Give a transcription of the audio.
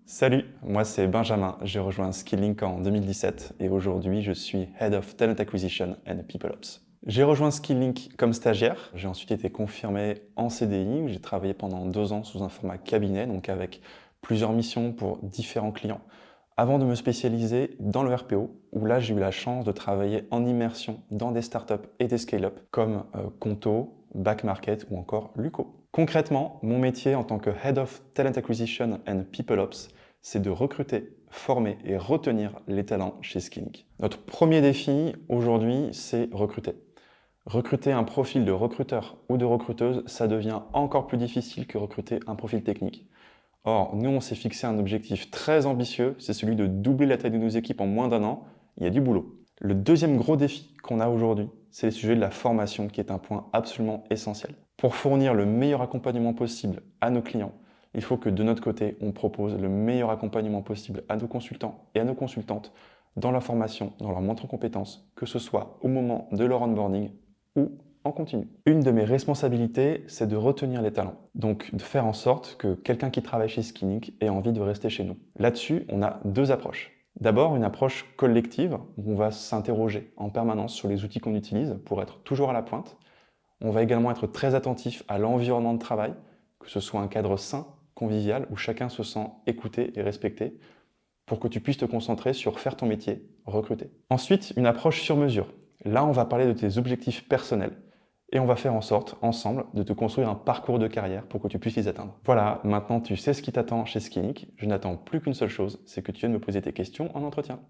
Salut, moi c'est Benjamin, j'ai rejoint Skillink en 2017 et aujourd'hui je suis Head of Talent Acquisition and People Ops. J'ai rejoint Skillink comme stagiaire, j'ai ensuite été confirmé en CDI où j'ai travaillé pendant 2 ans sous un format cabinet, donc avec plusieurs missions pour différents clients, avant de me spécialiser dans le RPO où là j'ai eu la chance de travailler en immersion dans des startups et des scale-up comme Conto, Back Market ou encore Luco. Concrètement, mon métier en tant que Head of Talent Acquisition and People Ops, c'est de recruter, former et retenir les talents chez Skillink. Notre premier défi aujourd'hui, c'est recruter. Recruter un profil de recruteur ou de recruteuse, ça devient encore plus difficile que recruter un profil technique. Or, nous, on s'est fixé un objectif très ambitieux, c'est celui de doubler la taille de nos équipes en moins d'1 an. Il y a du boulot. Le deuxième gros défi qu'on a aujourd'hui, c'est le sujet de la formation, qui est un point absolument essentiel. Pour fournir le meilleur accompagnement possible à nos clients, il faut que de notre côté, on propose le meilleur accompagnement possible à nos consultants et à nos consultantes dans la formation, dans leur montée en compétences, que ce soit au moment de leur onboarding ou en continu. Une de mes responsabilités, c'est de retenir les talents. Donc de faire en sorte que quelqu'un qui travaille chez Skillink ait envie de rester chez nous. Là-dessus, on a deux approches. D'abord, une approche collective, où on va s'interroger en permanence sur les outils qu'on utilise pour être toujours à la pointe. On va également être très attentif à l'environnement de travail, que ce soit un cadre sain, convivial, où chacun se sent écouté et respecté, pour que tu puisses te concentrer sur faire ton métier, recruter. Ensuite, une approche sur mesure. Là, on va parler de tes objectifs personnels et on va faire en sorte, ensemble, de te construire un parcours de carrière pour que tu puisses les atteindre. Voilà, maintenant tu sais ce qui t'attend chez Skillink. Je n'attends plus qu'une seule chose, c'est que tu viennes me poser tes questions en entretien.